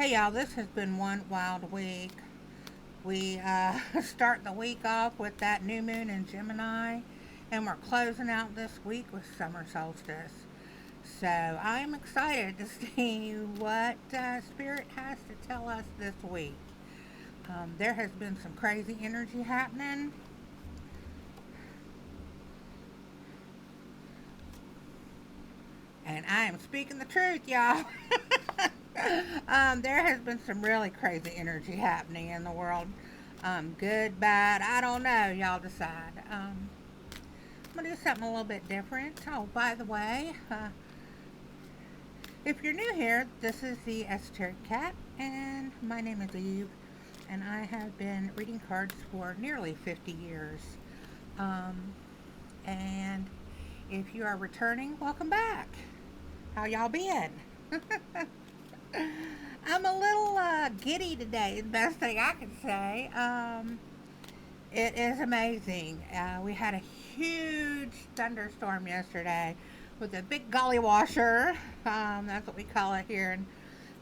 Hey y'all, this has been one wild week. We start the week off with that new moon in Gemini, and we're closing out this week with summer solstice. So I'm excited to see what Spirit has to tell us this week. There has been some crazy energy happening, and I am speaking the truth, y'all. There has been some really crazy energy happening in the world. Good, bad, I don't know. Y'all decide. I'm gonna do something a little bit different. Oh, by the way, if you're new here, this is the Esoteric Cat, and my name is Eve, and I have been reading cards for nearly 50 years. Um, and if you are returning, welcome back. How y'all been? I'm a little giddy today, the best thing I can say. It is amazing. We had a huge thunderstorm yesterday with a big gully washer. That's what we call it here in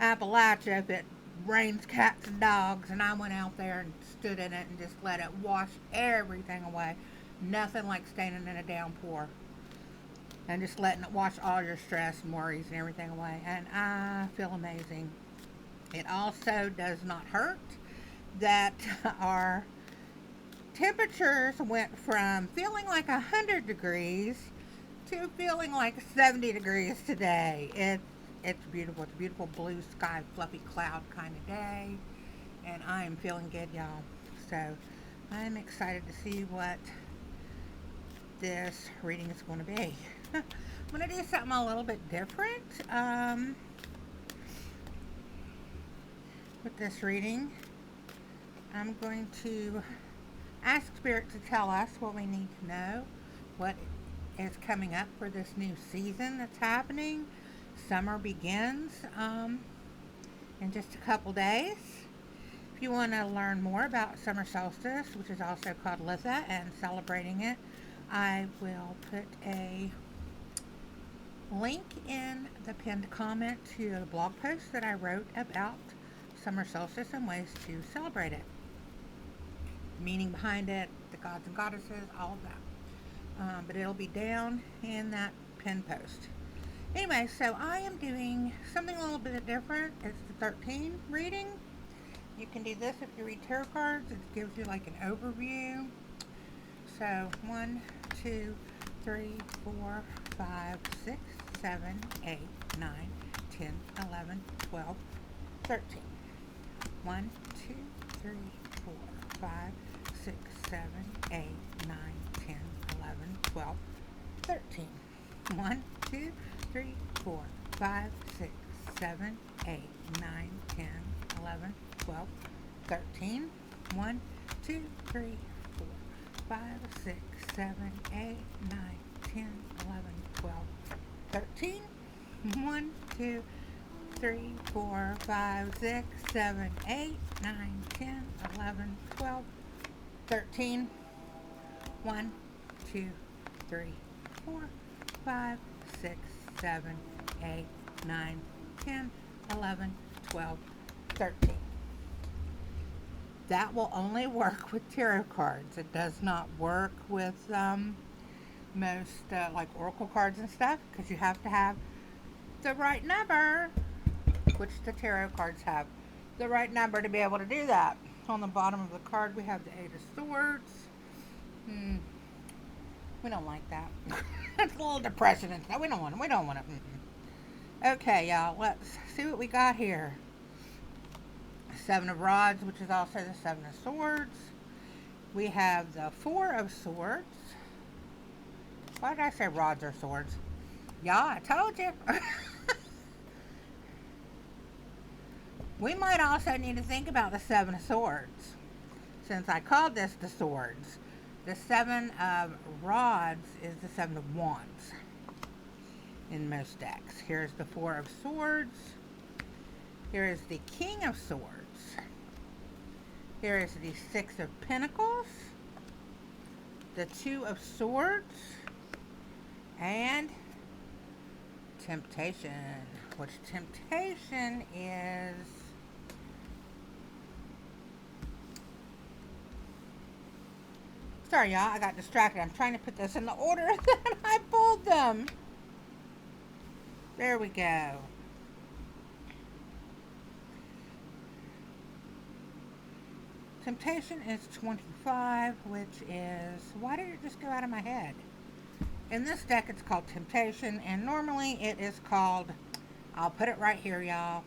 Appalachia. If it rains cats and dogs, and I went out there and stood in it and just let it wash everything away. Nothing like standing in a downpour and just letting it wash all your stress and worries and everything away. And I feel amazing. It also does not hurt that our temperatures went from feeling like 100 degrees to feeling like 70 degrees today. It's beautiful. It's a beautiful blue sky, fluffy cloud kind of day, and I am feeling good, y'all. So I'm excited to see what this reading is going to be. I'm going to do something a little bit different with this reading. I'm going to ask Spirit to tell us what we need to know, what is coming up for this new season that's happening. Summer begins in just a couple days. If you want to learn more about summer solstice, which is also called Litha, and celebrating it, I will put a link in the pinned comment to a blog post that I wrote about summer solstice and ways to celebrate it. The meaning behind it, the gods and goddesses, all of that. But it'll be down in that pinned post. Anyway, so I am doing something a little bit different. It's the 13 reading. You can do this if you read tarot cards. It gives you like an overview. So 1, 2, 3, 4, 5, 6, 7, 8, 9, 10, 11, 12, 13. 1, 2, 3, 4, 5, 6, 7, 8, 9, 10, 11, 12, 13. 1, 2, 3, 4, 5, 6, 7, 8, 9, 10, 11, 12, 13. 1, 2, 3, 4, 5, 6, 7, 8, 9, 10, 11, 12, 13. 1, 2, 3, 4, 5, 6, 7, 8, 9, 10, 11, 12, 13. 1, 2, 3, 4, 5, 6, 7, 8, 9, 10, 11, 12, 13. That will only work with tarot cards. It does not work with most like oracle cards and stuff, because you have to have the right number, which the tarot cards have the right number to be able to do that. On the bottom of the card we have the Eight of Swords. We don't like that. It's a little depression and stuff. We don't want it. Okay, y'all, let's see what we got here. Seven of Rods, which is also the Seven of Swords. We have the Four of Swords. Why did I say rods or swords? Y'all, I told you. We might also need to think about the Seven of Swords, since I called this the Swords. The Seven of Rods is the Seven of Wands in most decks. Here's the Four of Swords. Here is the King of Swords. Here is the Six of Pentacles, the Two of Swords, and Temptation, which temptation is Sorry, y'all. I got distracted. I'm trying to put this in the order that I pulled them. There we go. Temptation is 25, which is... Why did it just go out of my head? In this deck, it's called Temptation, and normally it is called... I'll put it right here, y'all.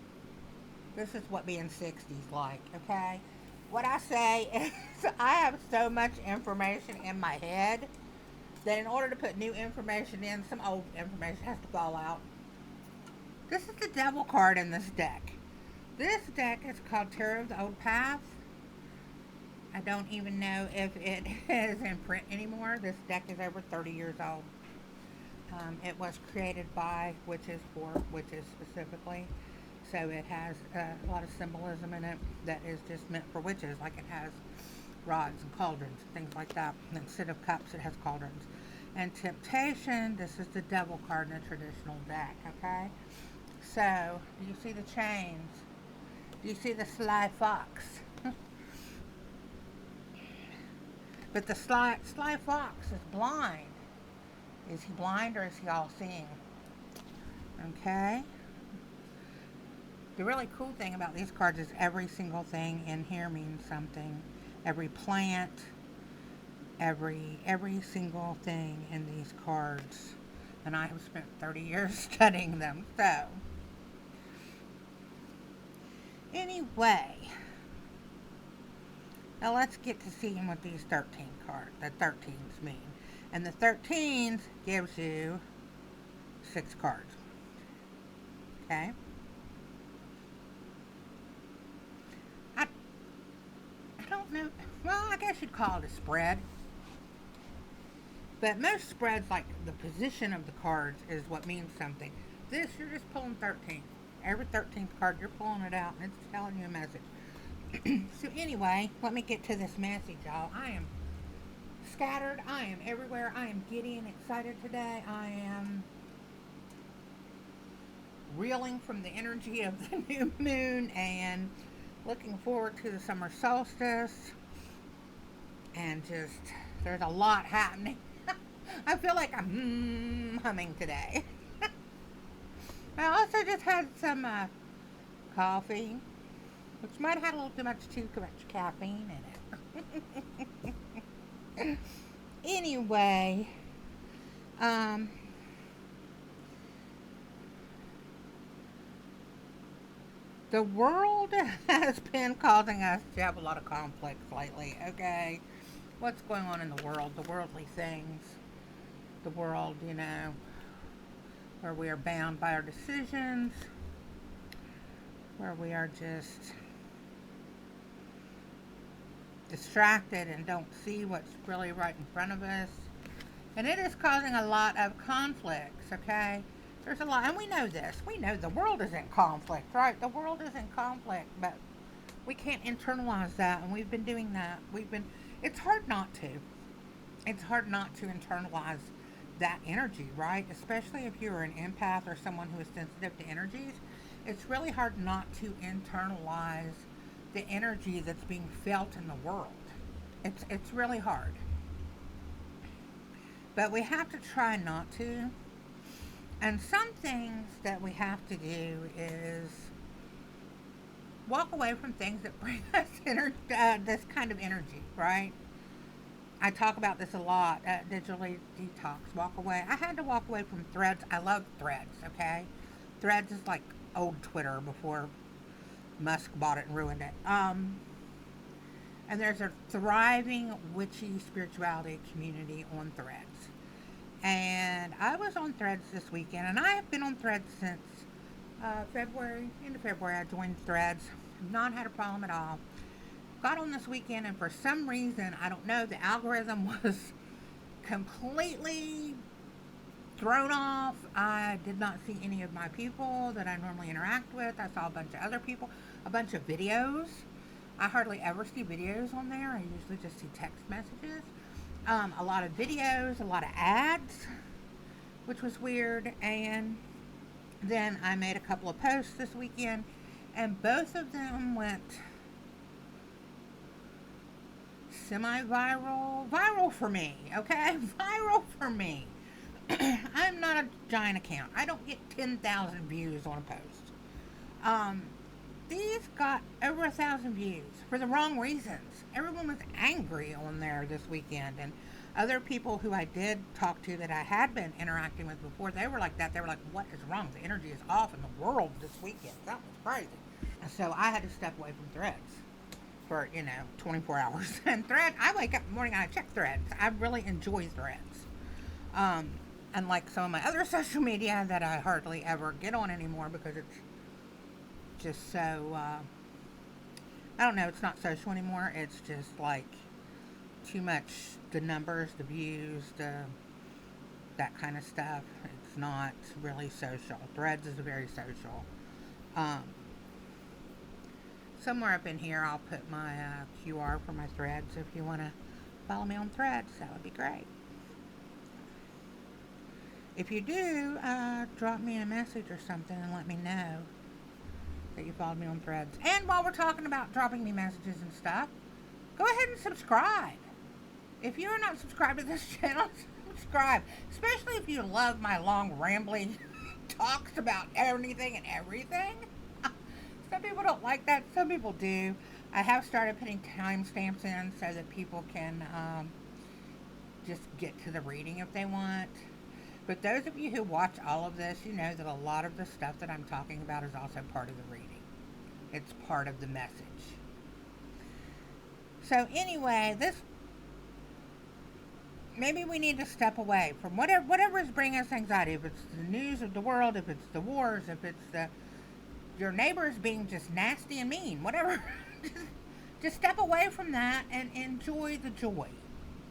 This is what being 60's like, okay? What I say is I have so much information in my head that in order to put new information in, some old information has to fall out. This is the Devil card in this deck. This deck is called Tarot of the Old Path. I don't even know if it is in print anymore. This deck is over 30 years old. It was created by witches for witches specifically. So it has a lot of symbolism in it that is just meant for witches. Like it has rods and cauldrons, things like that. And instead of cups, it has cauldrons. And Temptation, this is the Devil card in a traditional deck, okay? So, do you see the chains? Do you see the sly fox? But the sly fox is blind. Is he blind or is he all seeing? Okay. The really cool thing about these cards is every single thing in here means something. Every plant, every single thing in these cards. And I have spent 30 years studying them. So, anyway. Now let's get to seeing what these 13 cards, the 13s mean. And the 13s gives you 6 cards. Okay? I don't know. Well, I guess you'd call it a spread. But most spreads, like the position of the cards is what means something. This, you're just pulling 13. Every 13th card, you're pulling it out and it's telling you a message. So anyway, let me get to this message, y'all. I am scattered. I am everywhere. I am giddy and excited today. I am reeling from the energy of the new moon and looking forward to the summer solstice. And just, there's a lot happening. I feel like I'm humming today. I also just had some coffee, which might have had a little too much caffeine in it. Anyway, the world has been causing us to have a lot of conflicts lately, okay? What's going on in the world, the worldly things, the world, you know, where we are bound by our decisions, where we are just distracted and don't see what's really right in front of us. And it is causing a lot of conflicts, okay? There's a lot, and we know this. We know the world is in conflict, right? The world is in conflict, but we can't internalize that, and we've been doing that. It's hard not to. It's hard not to internalize that energy, right? Especially if you're an empath or someone who is sensitive to energies. It's really hard not to internalize the energy that's being felt in the world. It's really hard. But we have to try not to. And some things that we have to do is walk away from things that bring us this kind of energy, right? I talk about this a lot, digitally detox, walk away. I had to walk away from Threads. I love Threads, okay? Threads is like old Twitter before Musk bought it and ruined it. And there's a thriving witchy spirituality community on Threads. And I was on Threads this weekend, and I have been on Threads since February. End of February, I joined Threads. Not had a problem at all. Got on this weekend, and for some reason, I don't know, the algorithm was completely thrown off. I did not see any of my people that I normally interact with. I saw a bunch of other people, a bunch of videos. I hardly ever see videos on there. I usually just see text messages. A lot of videos, a lot of ads, which was weird. And then I made a couple of posts this weekend, and both of them went semi-viral. Viral for me, okay? Viral for me. I'm not a giant account. I don't get 10,000 views on a post. Um, these got over 1,000 views for the wrong reasons. Everyone was angry on there this weekend, and other people who I did talk to that I had been interacting with before, they were like that. They were like, "What is wrong? The energy is off in the world this weekend. That was crazy." And so I had to step away from Threads for 24 hours. And Thread, I wake up in the morning and I check Threads. I really enjoy Threads. Unlike some of my other social media that I hardly ever get on anymore because it's just so, I don't know, it's not social anymore. It's just like too much, the numbers, the views, that kind of stuff. It's not really social. Threads is very social. Somewhere up in here I'll put my QR for my Threads. If you want to follow me on Threads, that would be great. If you do, drop me a message or something and let me know that you followed me on Threads. And while we're talking about dropping me messages and stuff, go ahead and subscribe. If you're not subscribed to this channel, subscribe. Especially if you love my long rambling talks about anything and everything. Some people don't like that. Some people do. I have started putting timestamps in so that people can just get to the reading if they want. But those of you who watch all of this, you know that a lot of the stuff that I'm talking about is also part of the reading. It's part of the message. So anyway, maybe we need to step away from whatever is bringing us anxiety. If it's the news of the world, if it's the wars, if it's your neighbors being just nasty and mean, whatever. Just step away from that and enjoy the joy.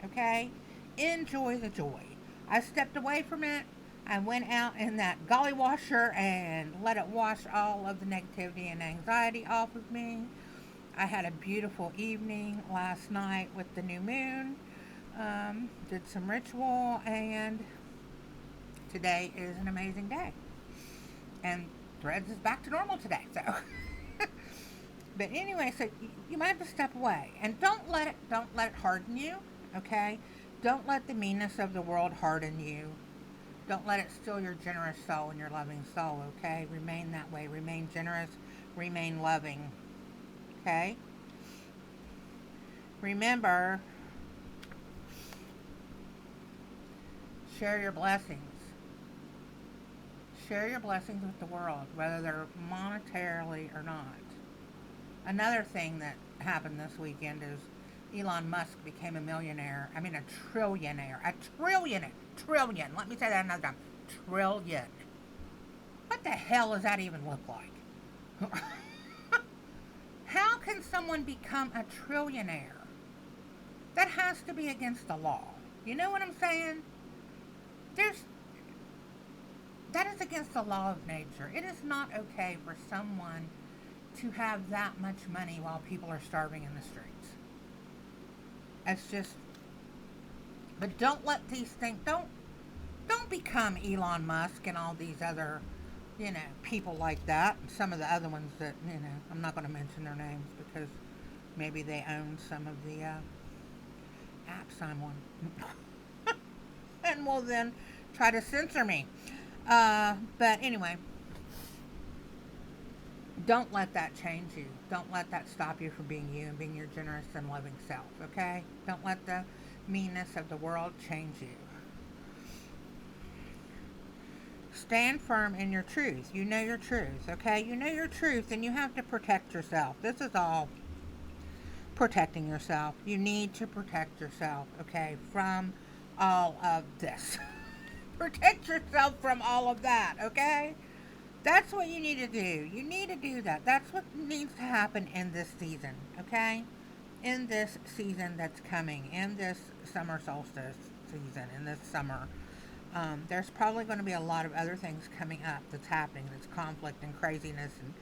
Okay? Enjoy the joy. I stepped away from it. I went out in that golly washer and let it wash all of the negativity and anxiety off of me. I had a beautiful evening last night with the new moon. Did some ritual, and today is an amazing day. And Threads is back to normal today, so. But anyway, so you might have to step away, and don't let it harden you, okay? Don't let the meanness of the world harden you. Don't let it steal your generous soul and your loving soul, okay? Remain that way. Remain generous. Remain loving, okay? Remember, share your blessings. Share your blessings with the world, whether they're monetarily or not. Another thing that happened this weekend is Elon Musk became a millionaire. I mean, a trillionaire. Trillion. Let me say that another time. Trillion. What the hell does that even look like? How can someone become a trillionaire? That has to be against the law. You know what I'm saying? That is against the law of nature. It is not okay for someone to have that much money while people are starving in the streets. It's just, but don't let these things, don't become Elon Musk and all these other, people like that. And some of the other ones that, I'm not going to mention their names because maybe they own some of the apps I'm on. And will then try to censor me. But anyway, don't let that change you. Don't let that stop you from being you and being your generous and loving self, okay? Don't let the meanness of the world change you. Stand firm in your truth. You know your truth, okay? You know your truth, and you have to protect yourself. This is all protecting yourself. You need to protect yourself, okay, from all of this. Protect yourself from all of that, okay? That's what you need to do. You need to do that. That's what needs to happen in this season, okay? In this season that's coming, in this summer solstice season, in this summer. There's probably going to be a lot of other things coming up that's happening. There's conflict and craziness and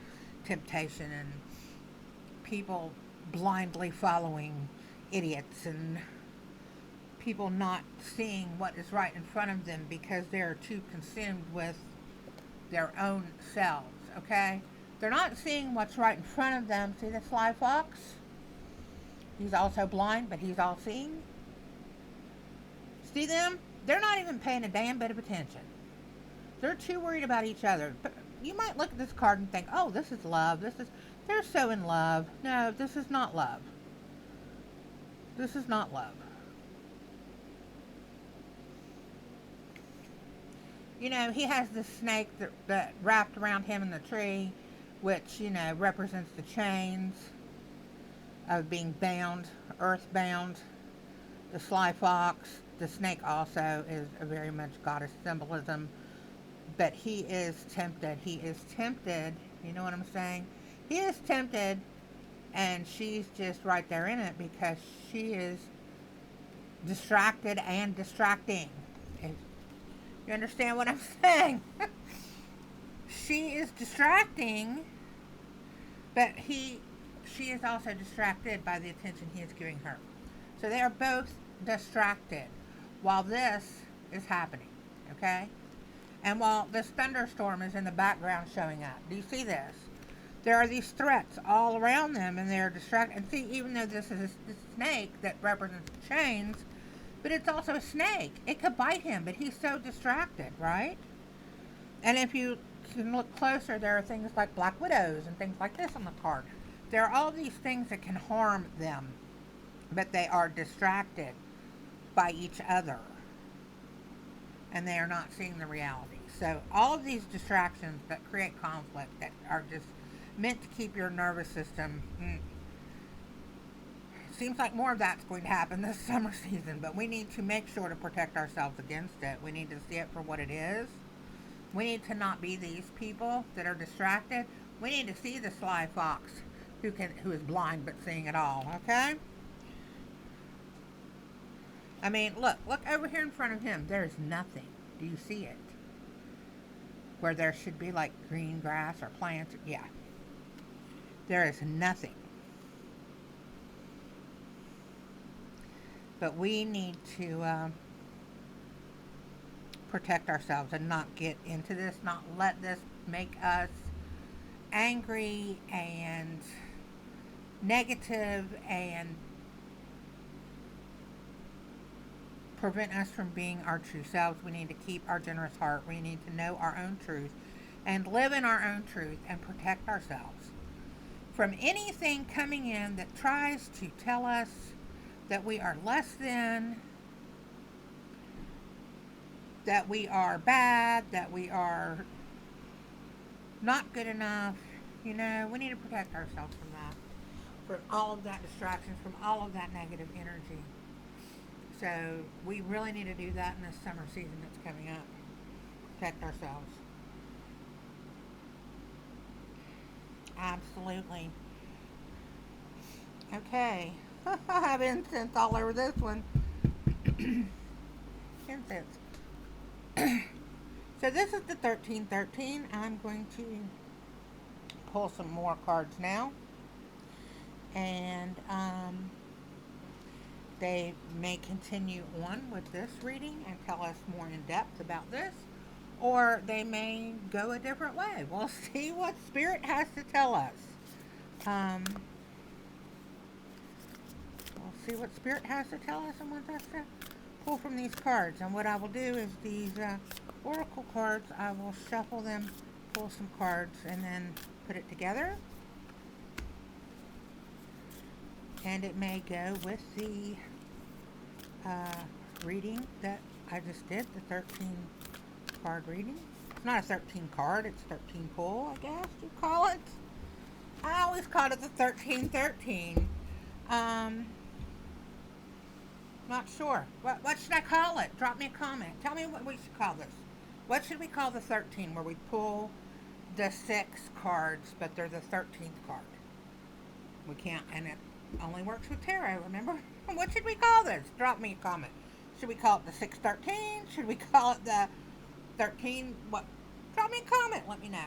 temptation and people blindly following idiots and people not seeing what is right in front of them because they're too consumed with their own selves, okay? They're not seeing what's right in front of them. See the sly fox? He's also blind, but he's all seeing. See them? They're not even paying a damn bit of attention. They're too worried about each other. But you might look at this card and think, oh, this is love. They're so in love. No, this is not love. This is not love. You know, he has this snake that wrapped around him in the tree, which, you know, represents the chains of being bound, earthbound. The sly fox, the snake also is a very much goddess symbolism. But he is tempted. He is tempted. You know what I'm saying? He is tempted, and she's just right there in it because she is distracted and distracting. You understand what I'm saying? She is distracting, but she is also distracted by the attention he is giving her. So they are both distracted while this is happening, okay? And while this thunderstorm is in the background showing up, do you see this? There are these threats all around them, and they're distracted. And see, even though this is a snake that represents chains, but it's also a snake. It could bite him, but he's so distracted, right? And if you can look closer, there are things like black widows and things like this on the card. There are all these things that can harm them, but they are distracted by each other, and they are not seeing the reality. So all of these distractions that create conflict, that are just meant to keep your nervous system, seems like more of that's going to happen this summer season, but we need to make sure to protect ourselves against it. We need to see it for what it is. We need to not be these people that are distracted. We need to see the sly fox who is blind but seeing it all, okay? I mean, look over here in front of him. There's nothing. Do you see it? Where there should be like green grass or plants. Yeah. There is nothing. But we need to protect ourselves and not get into this, not let this make us angry and negative and prevent us from being our true selves. We need to keep our generous heart. We need to know our own truth and live in our own truth and protect ourselves from anything coming in that tries to tell us that we are less than, that we are bad, that we are not good enough. You know, we need to protect ourselves from that, from all of that distraction, from all of that negative energy. So we really need to do that in this summer season that's coming up. Protect ourselves. Absolutely. Okay. I have incense all over this one. Incense. So this is the 1313. I'm going to pull some more cards now. And they may continue on with this reading and tell us more in depth about this. Or they may go a different way. We'll see what Spirit has to tell us. We'll see what Spirit has to tell us and wants us to pull from these cards. And what I will do is these oracle cards, I will shuffle them, pull some cards, and then put it together. And it may go with the reading that I just did, the 13 card reading. It's not a 13 card, it's 13 pull, I guess you call it. I always called it the 1313. Not sure. What should I call it? Drop me a comment. Tell me what we should call this. What should we call the 13, where we pull the 6 cards, but they're the 13th card? We can't, and it only works with tarot, remember? What should we call this? Drop me a comment. Should we call it the 613? Should we call it the 13? What? Drop me a comment. Let me know.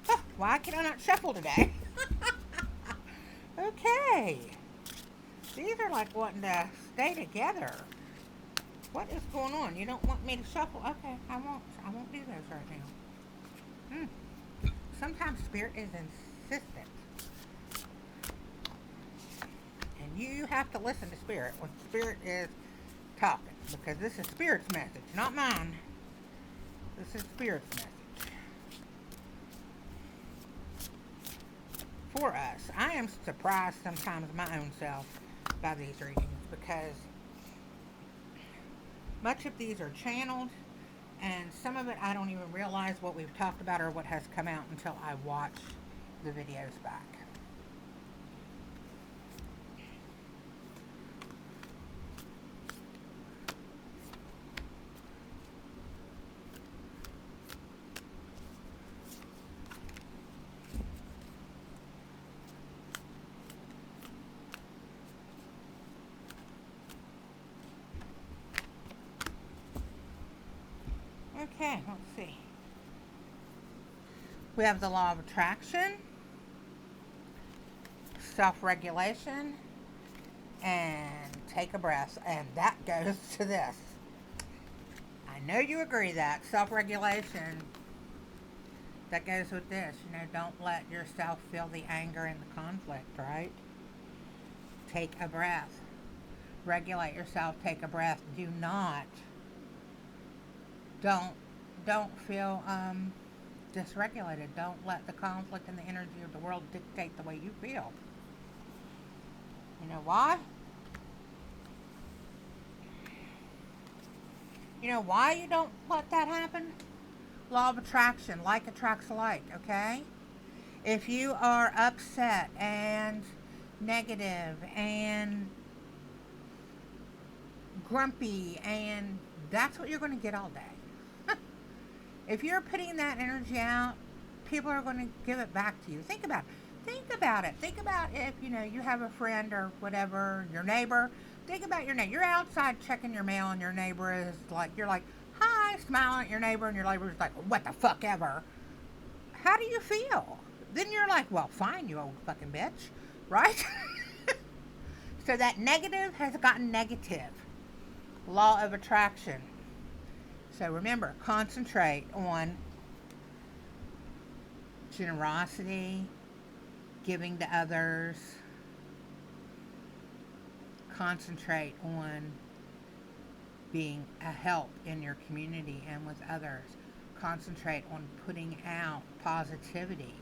Oh, why can I not shuffle today? Okay. These are like wanting to stay together. What is going on? You don't want me to shuffle? Okay, I won't do those right now. sometimes Spirit is insistent. And you have to listen to Spirit when Spirit is talking, because this is Spirit's message, not mine. This is Spirit's message for us. I am surprised sometimes my own self by these readings, because much of these are channeled, and some of it I don't even realize what we've talked about or what has come out until I watch the videos back. Okay, let's see. We have the law of attraction, self-regulation, and take a breath. And that goes to this. I know you agree that self-regulation, that goes with this. You know, don't let yourself feel the anger and the conflict, right? Take a breath. Regulate yourself. Take a breath. Do not. Don't feel dysregulated. Don't let the conflict and the energy of the world dictate the way you feel. You know why? You know why you don't let that happen? Law of attraction. Like attracts like, okay? If you are upset and negative and grumpy, and that's what you're going to get all day. If you're putting that energy out, people are going to give it back to you. Think about it. Think about it. Think about if, you know, you have a friend or whatever, your neighbor. Think about your neighbor. You're outside checking your mail and your neighbor is like, you're like, hi, smiling at your neighbor, and your neighbor's like, what the fuck ever. How do you feel? Then you're like, well, fine, you old fucking bitch. Right? So that negative has gotten negative. Law of attraction. So remember, concentrate on generosity, giving to others. Concentrate on being a help in your community and with others. Concentrate on putting out positivity,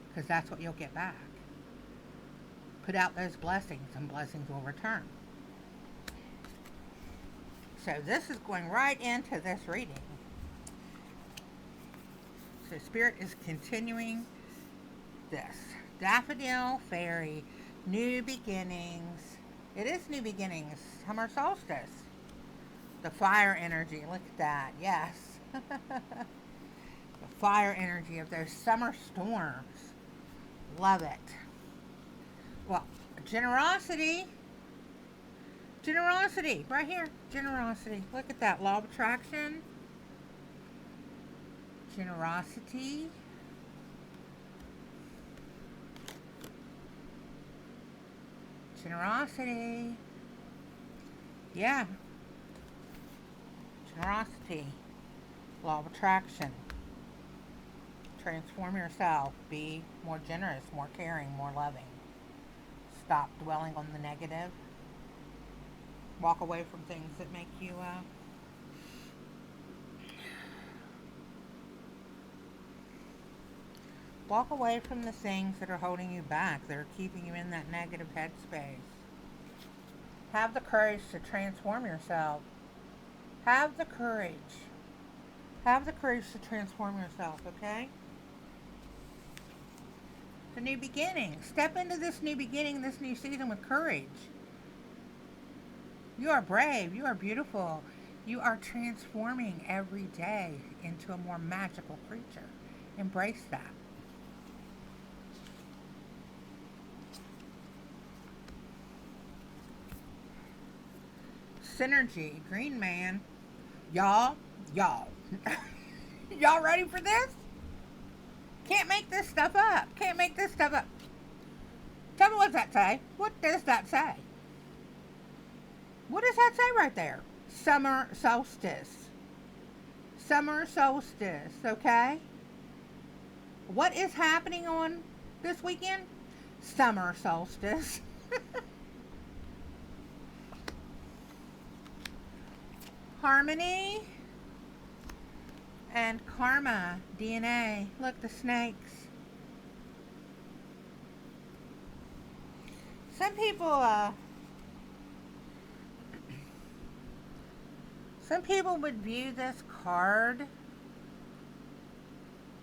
because that's what you'll get back. Put out those blessings, and blessings will return. So this is going right into this reading. So Spirit is continuing this. Daffodil Fairy, new beginnings. It is new beginnings. Summer solstice. The fire energy. Look at that. Yes. The fire energy of those summer storms. Love it. Well, generosity. Generosity, right here. Generosity. Look at that. Law of attraction. Generosity. Generosity. Yeah. Generosity. Law of attraction. Transform yourself. Be more generous, more caring, more loving. Stop dwelling on the negative. Walk away from things that make you walk away from the things that are holding you back, that are keeping you in that negative headspace. Have the courage to transform yourself. Have the courage. Have the courage to transform yourself, okay? The new beginning. Step into this new beginning, this new season with courage. You are brave. You are beautiful. You are transforming every day into a more magical creature. Embrace that. Synergy. Green man. Y'all. Y'all ready for this? Can't make this stuff up. Can't make this stuff up. Tell me, what does that say? What does that say? What does that say right there? Summer solstice. Summer solstice, okay? What is happening on this weekend? Summer solstice. Harmony and karma, DNA. Look, the snakes. Some people would view this card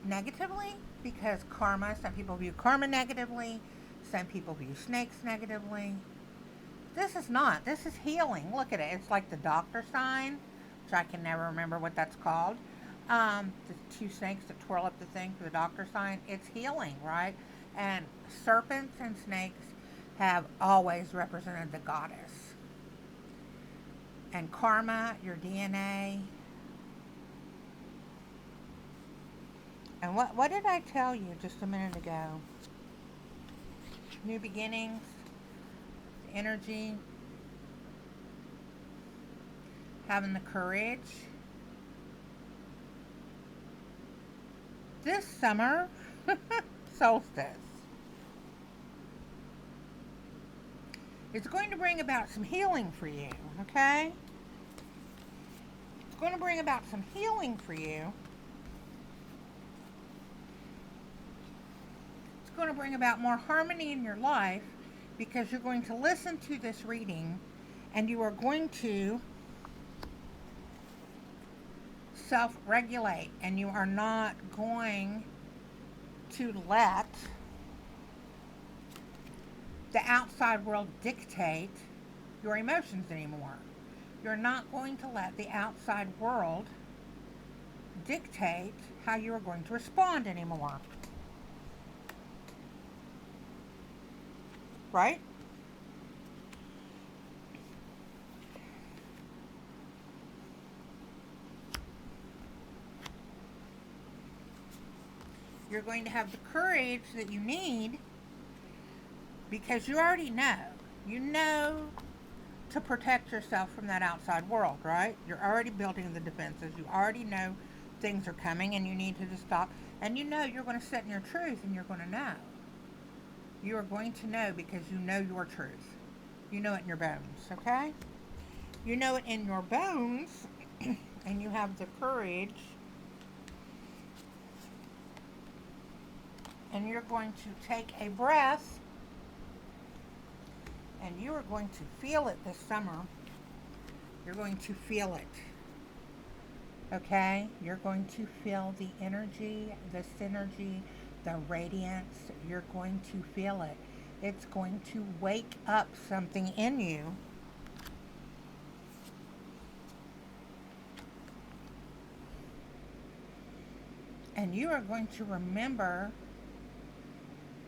negatively because karma, some people view karma negatively, some people view snakes negatively. This is not. This is healing. Look at it. It's like the doctor sign, which I can never remember what that's called. The two snakes that twirl up the thing for the doctor sign. It's healing, right? And serpents and snakes have always represented the goddess. And karma, your DNA. And what did I tell you just a minute ago? New beginnings, energy, having the courage. This summer, solstice, it's going to bring about some healing for you, okay? It's going to bring about some healing for you. It's going to bring about more harmony in your life because you're going to listen to this reading and you are going to self-regulate, and you are not going to let the outside world dictate your emotions anymore. You're not going to let the outside world dictate how you are going to respond anymore. Right? You're going to have the courage that you need because you already know. You know to protect yourself from that outside world, right? You're already building the defenses. You already know things are coming and you need to just stop. And you know you're going to sit in your truth and you're going to know. You are going to know because you know your truth. You know it in your bones, okay? You know it in your bones and you have the courage. And you're going to take a breath and you are going to feel it this summer. You're going to feel it. Okay? You're going to feel the energy, the synergy, the radiance. You're going to feel it. It's going to wake up something in you. And you are going to remember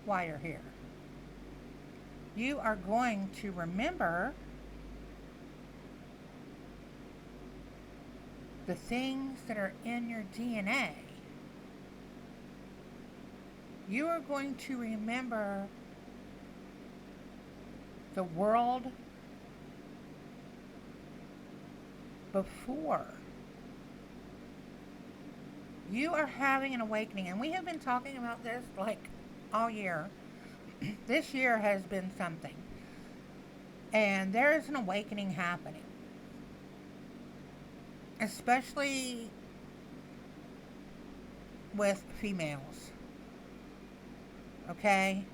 why you're here. You are going to remember the things that are in your DNA. You are going to remember the world before. You are having an awakening, and we have been talking about this like all year. This year has been something. And there is an awakening happening. Especially with females. Okay?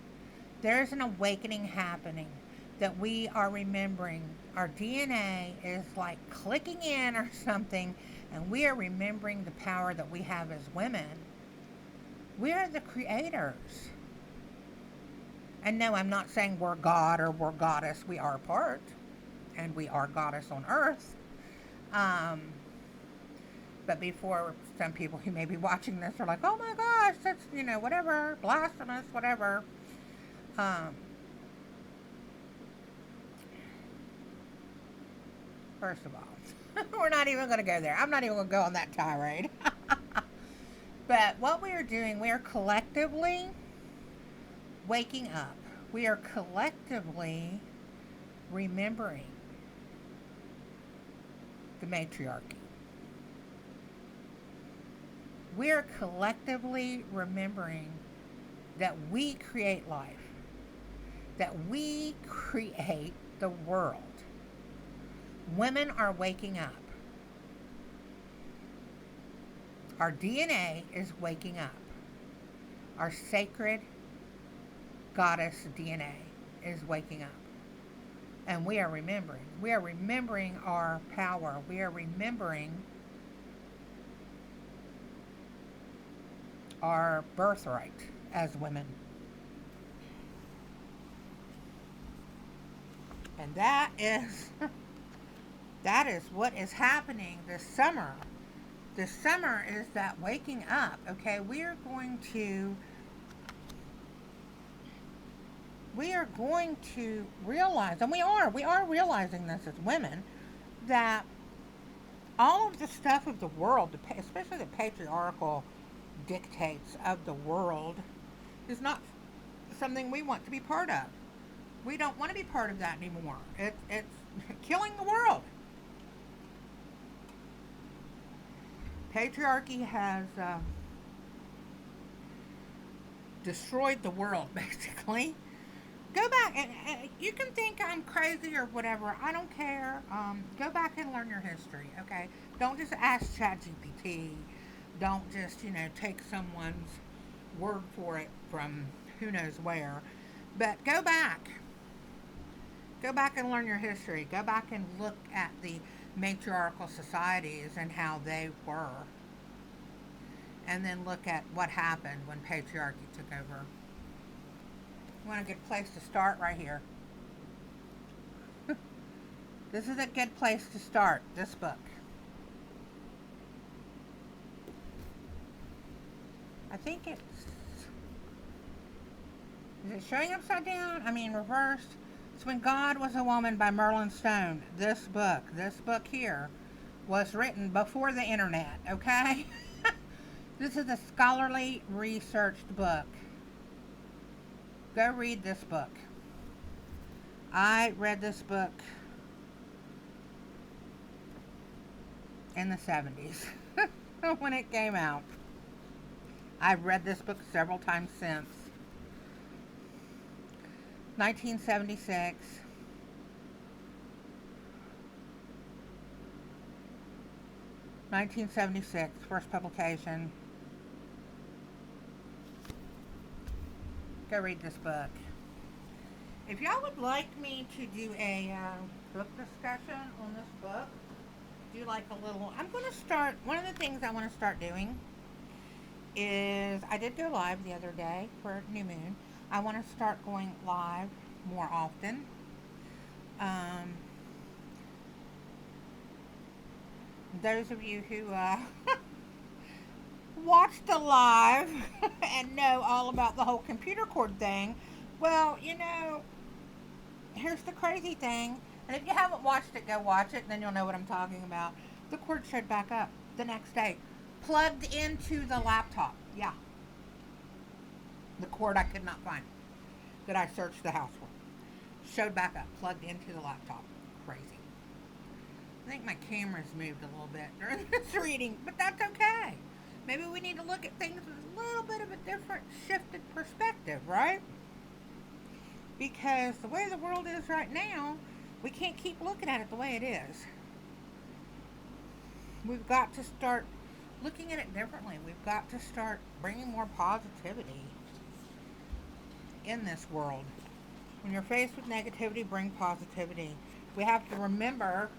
There's an awakening happening that we are remembering. Our DNA is like clicking in or something, and we are remembering the power that we have as women. We are the creators. And no, I'm not saying we're God or we're goddess. We are part. And we are goddess on earth. But before, some people who may be watching this are like, oh my gosh, that's, whatever, blasphemous, whatever. First of all, we're not even going to go there. I'm not even going to go on that tirade. But what we are doing, we are collectively waking up. We are collectively remembering the matriarchy. We're collectively remembering that we create life, that we create the world. Women are waking up. Our DNA is waking up. Our sacred goddess DNA is waking up. And we are remembering. We are remembering our power. We are remembering our birthright as women. And that is what is happening this summer. This summer is that waking up, okay? We are going to realize, and we are realizing this as women, that all of the stuff of the world, especially the patriarchal dictates of the world, is not something we want to be part of. We don't want to be part of that anymore. It's killing the world. Patriarchy has destroyed the world, basically. Go back, and you can think I'm crazy or whatever. I don't care. Go back and learn your history, okay? Don't just ask ChatGPT. Don't just, take someone's word for it from who knows where. But go back. Go back and learn your history. Go back and look at the matriarchal societies and how they were. And then look at what happened when patriarchy took over. You want a good place to start right here. This is a good place to start, this book. I think is it showing upside down? I mean reversed. It's When God Was a Woman by Merlin Stone. This book here was written before the internet, okay? This is a scholarly researched book. Go read this book. I read this book in the 70s when it came out. I've read this book several times since. 1976. First publication. Go read this book. If y'all would like me to do a book discussion on this book, do like a little, I'm going to start, one of the things I want to start doing is, I did go live the other day for New Moon. I want to start going live more often. Those of you who watched the live and know all about the whole computer cord thing, well, here's the crazy thing. And if you haven't watched it, go watch it, and then you'll know what I'm talking about. The cord showed back up the next day. Plugged into the laptop. Yeah. The cord I could not find that I searched the house for. Showed back up. Plugged into the laptop. Crazy. I think my camera's moved a little bit during this reading, but that's okay. Maybe we need to look at things with a little bit of a different shifted perspective, right? Because the way the world is right now, we can't keep looking at it the way it is. We've got to start looking at it differently. We've got to start bringing more positivity in this world. When you're faced with negativity, bring positivity. We have to remember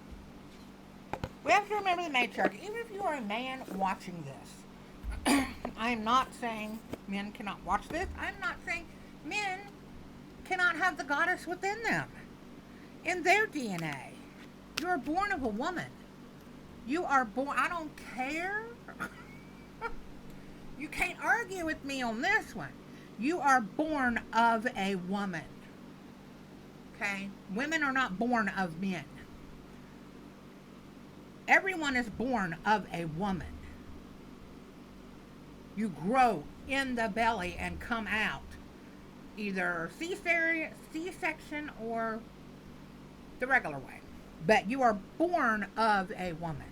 the matriarchy. Even if you are a man watching this, I am not saying men cannot watch this. I'm not saying men cannot have the goddess within them, in their DNA. You are born of a woman. You are born, I don't care. You can't argue with me on this one. You are born of a woman. Okay? Women are not born of men. Everyone is born of a woman. You grow in the belly and come out either C-section or the regular way. But you are born of a woman.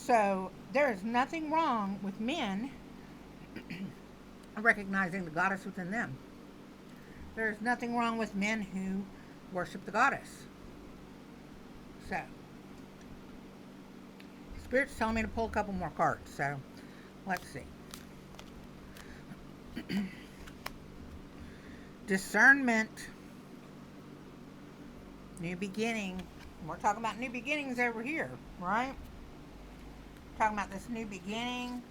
So there is nothing wrong with men recognizing the goddess within them. There is nothing wrong with men who worship the goddess. So, Spirit's telling me to pull a couple more cards. So, let's see. Discernment. New beginning. We're talking about new beginnings over here, right? Talking about this new beginning.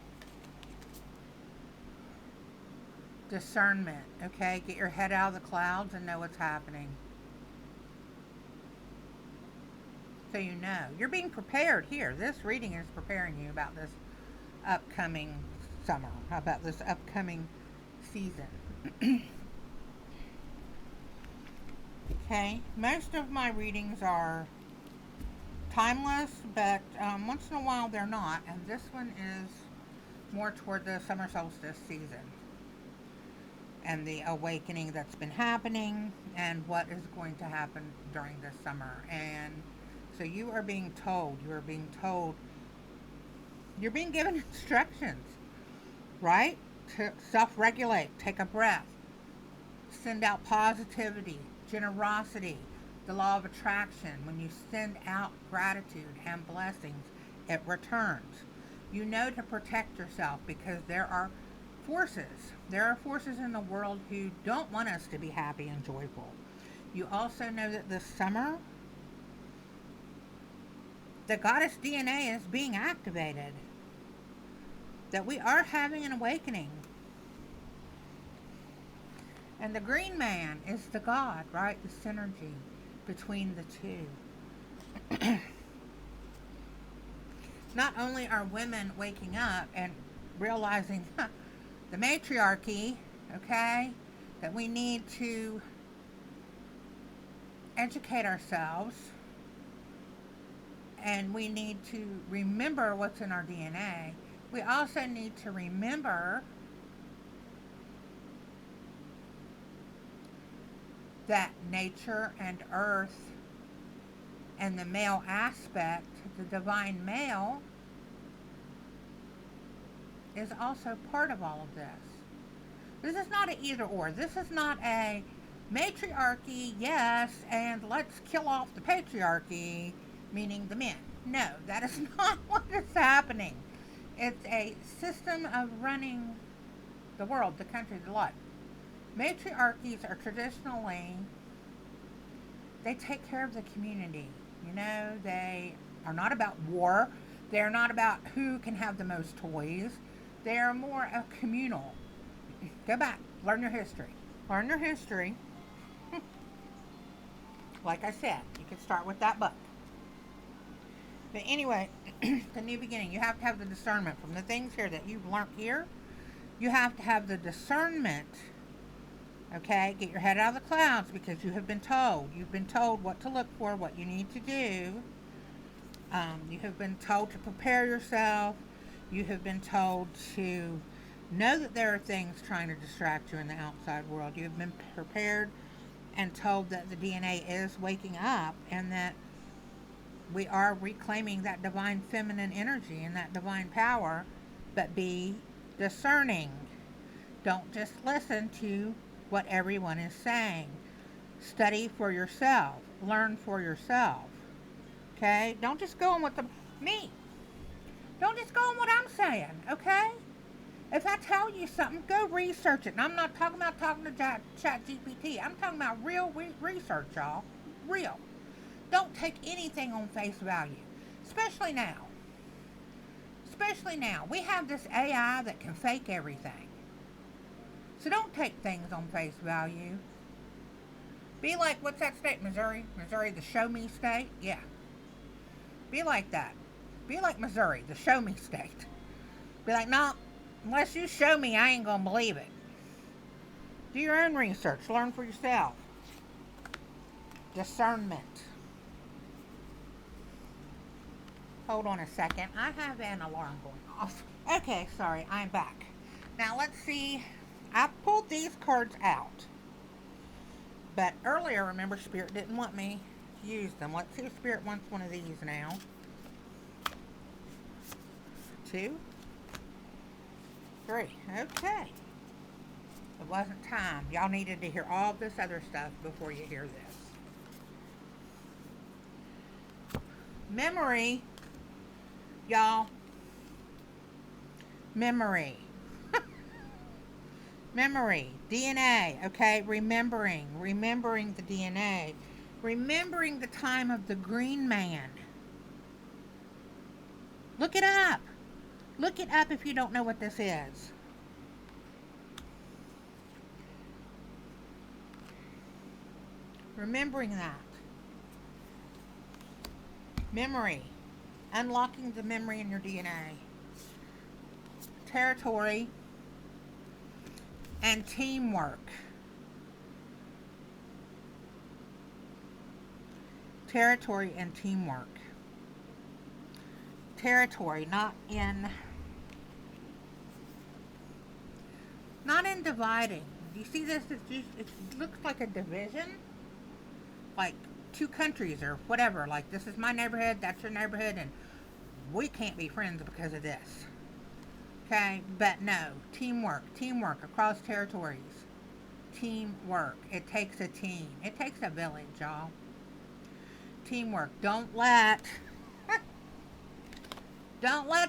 Discernment. Okay, get your head out of the clouds and know what's happening. So you know. You're being prepared here. This reading is preparing you about this upcoming summer. About this upcoming season. Okay, most of my readings are timeless, but once in a while they're not, and this one is more toward the summer solstice season and the awakening that's been happening and what is going to happen during this summer. And so you are being told, you're being given instructions, right? To self-regulate, take a breath, send out positivity, generosity, the law of attraction. When you send out gratitude and blessings, it returns. You know to protect yourself because there are forces in the world who don't want us to be happy and joyful. You also know that this summer, the goddess DNA is being activated. That we are having an awakening. And the green man is the God, right? The synergy between the two. Not only are women waking up and realizing the matriarchy, okay, that we need to educate ourselves and we need to remember what's in our DNA. We also need to remember that nature and earth and the male aspect, the divine male, is also part of all of this. This is not an either or. This is not a matriarchy, yes, and let's kill off the patriarchy, meaning the men. No, that is not what is happening. It's a system of running the world, the country, the life. Matriarchies are traditionally, they take care of the community. You know, they are not about war. They're not about who can have the most toys. They are more a communal. Go back, learn your history. Learn your history. Like I said, you can start with that book. But anyway, the new beginning. You have to have the discernment from the things here that you've learned here. You have to have the discernment. Okay, get your head out of the clouds because you have been told. You've been told what to look for, what you need to do. You have been told to prepare yourself. You have been told to know that there are things trying to distract you in the outside world. You have been prepared and told that the DNA is waking up and that we are reclaiming that divine feminine energy and that divine power, but be discerning. Don't just listen to what everyone is saying. Study for yourself. Learn for yourself. Okay? Don't just go on with me. Don't just go on what I'm saying. Okay? If I tell you something, go research it. And I'm not talking about talking to ChatGPT. I'm talking about real research, y'all. Real. Don't take anything on face value. Especially now. Especially now. We have this AI that can fake everything. So don't take things on face value. Be like, what's that state? Missouri? Missouri, the show me state? Yeah. Be like that. Be like Missouri, the show me state. Be like, no, unless you show me, I ain't gonna believe it. Do your own research. Learn for yourself. Discernment. Hold on a second. I have an alarm going off. Okay, sorry. I'm back. Now let's see. I pulled these cards out. But earlier, remember, Spirit didn't want me to use them. Let's see if Spirit wants one of these now. 2, 3. Okay. It wasn't time. Y'all needed to hear all this other stuff before you hear this. Memory, y'all. Memory. Memory. DNA, okay? Remembering the DNA. Remembering the time of the Green Man. Look it up. Look it up if you don't know what this is. Remembering that. Memory. Unlocking the memory in your DNA. Territory and teamwork. Territory and teamwork. Territory, not in dividing. Do you see this? It looks like a division, like 2 countries or whatever. Like, this is my neighborhood, that's your neighborhood, and we can't be friends because of this. Okay, but no, teamwork across territories. Teamwork. It takes a team. It takes a village, y'all. Teamwork. Don't let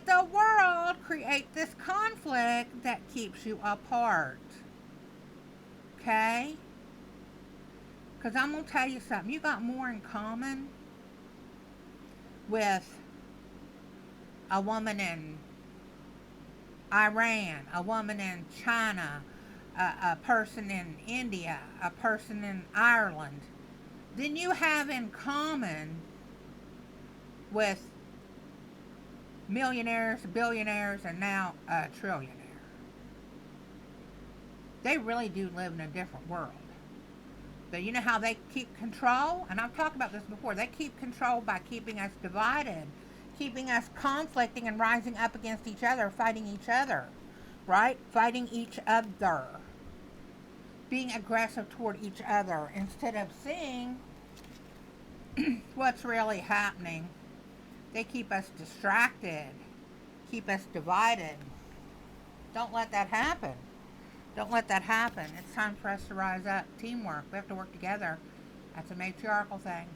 the world create this conflict that keeps you apart. Okay? Because I'm going to tell you something. You got more in common with a woman in Iran, a woman in China, a person in India, a person in Ireland, than you have in common with millionaires, billionaires, and now a trillionaire. They really do live in a different world. But you know how they keep control? And I've talked about this before. They keep control by keeping us divided, keeping us conflicting and rising up against each other, fighting each other, right? Fighting each other. Being aggressive toward each other instead of seeing what's really happening. They keep us distracted, keep us divided. Don't let that happen. Don't let that happen. It's time for us to rise up. Teamwork. We have to work together. That's a matriarchal thing.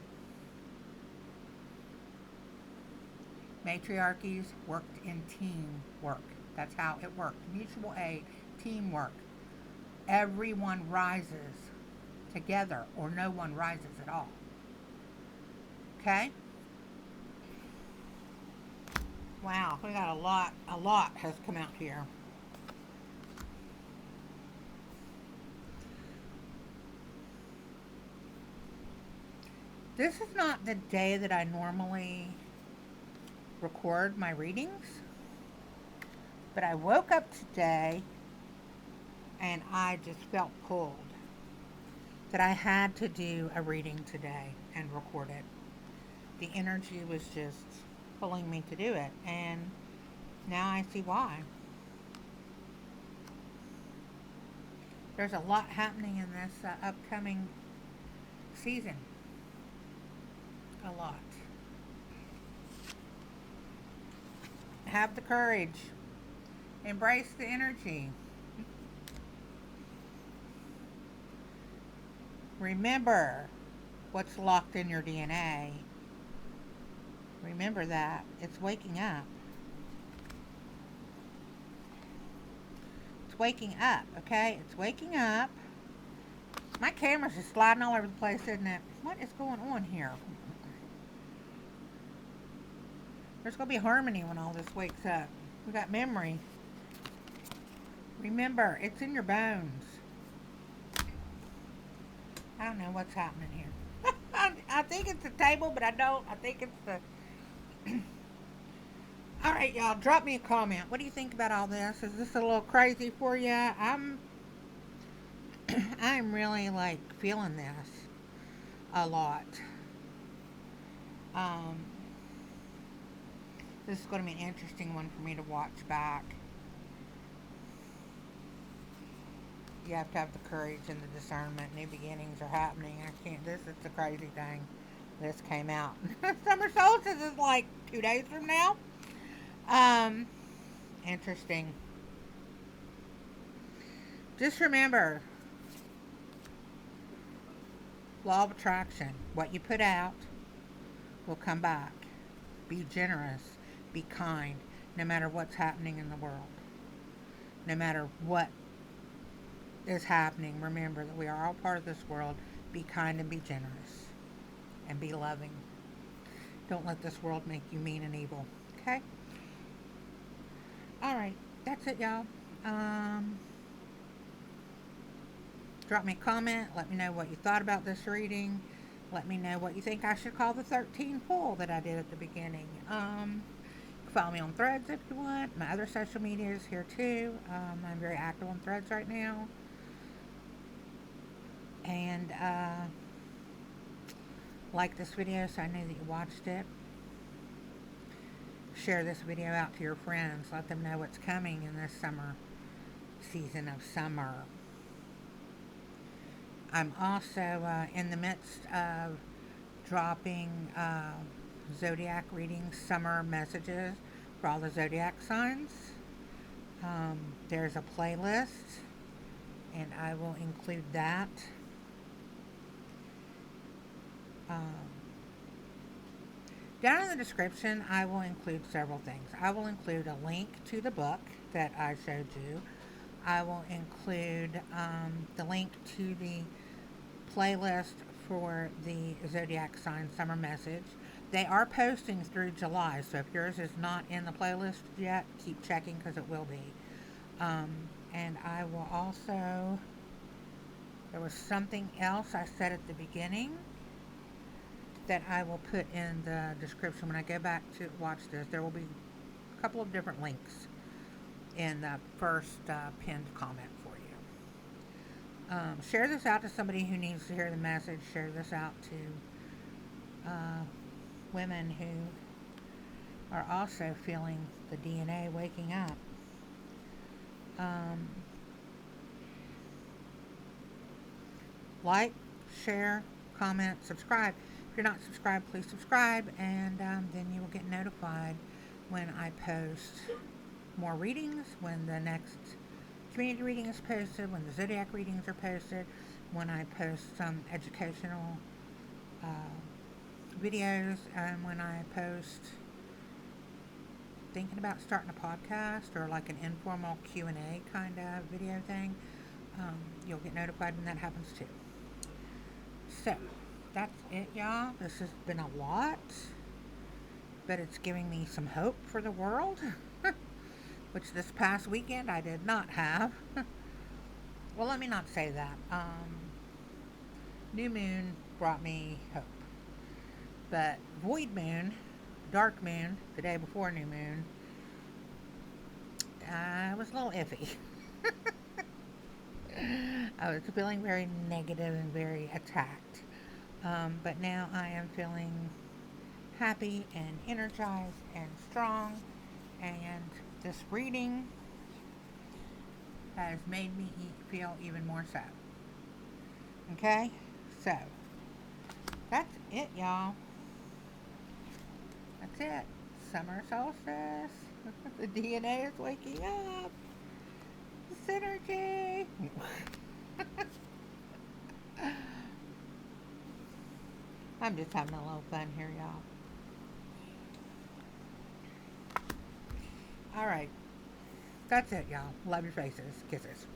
Matriarchies worked in teamwork. That's how it worked. Mutual aid, teamwork. Everyone rises together or no one rises at all. Okay? Wow, we got a lot has come out here. This is not the day that I normally record my readings, but I woke up today and I just felt pulled that I had to do a reading today and record it. The energy was just pulling me to do it, and now I see why. There's a lot happening in this upcoming season. A lot. Have the courage. Embrace the energy. Remember what's locked in your DNA. Remember that. It's waking up. It's waking up, okay? It's waking up. My camera's just sliding all over the place, isn't it? What is going on here? There's going to be harmony when all this wakes up. We got memory. Remember, it's in your bones. I don't know what's happening here. I think it's the table, but I don't. I think it's the... Alright, y'all, drop me a comment. What do you think about all this? Is this a little crazy for you? I'm really, like, feeling this a lot. This is going to be an interesting one for me to watch back. You have to have the courage and the discernment. New beginnings are happening. This is the crazy thing. This came out. Summer solstice is like 2 days from now. Interesting. Just remember, law of attraction. What you put out will come back. Be generous. Be kind. No matter what's happening in the world. No matter what is happening, remember that we are all part of this world. Be kind and be generous. And be loving. Don't let this world make you mean and evil. Okay? Alright. That's it, y'all. Drop me a comment. Let me know what you thought about this reading. Let me know what you think I should call the 13 pull that I did at the beginning. Follow me on Threads if you want. My other social media is here too. I'm very active on Threads right now. And like this video so I know that you watched it. Share this video out to your friends. Let them know what's coming in this summer season of summer. I'm also in the midst of dropping zodiac readings, summer messages for all the zodiac signs. There's a playlist, and I will include that. Down in the description, I will include several things. I will include a link to the book that I showed you. I will include the link to the playlist for the zodiac sign summer message. They are posting through July, so if yours is not in the playlist yet, keep checking because it will be. And I will also, there was something else I said at the beginning that I will put in the description when I go back to watch this. There will be a couple of different links in the first pinned comment for you. Share this out to somebody who needs to hear the message. Share this out to women who are also feeling the DNA waking up. Like, share, comment, subscribe. If you're not subscribed, please subscribe, and then you will get notified when I post more readings, when the next community reading is posted, when the zodiac readings are posted, when I post some educational videos, and when I post thinking about starting a podcast or like an informal Q&A kind of video thing. You'll get notified when that happens too. So that's it, y'all. This has been a lot, but it's giving me some hope for the world, which this past weekend I did not have. Well, let me not say that. New moon brought me hope, but void moon, dark moon, the day before new moon, I was a little iffy. I was feeling very negative and very attacked. But now I am feeling happy and energized and strong, and this reading has made me feel even more so. Okay? So, that's it, y'all. That's it. Summer solstice. The DNA is waking up. Synergy. I'm just having a little fun here, y'all. Alright. That's it, y'all. Love your faces. Kisses.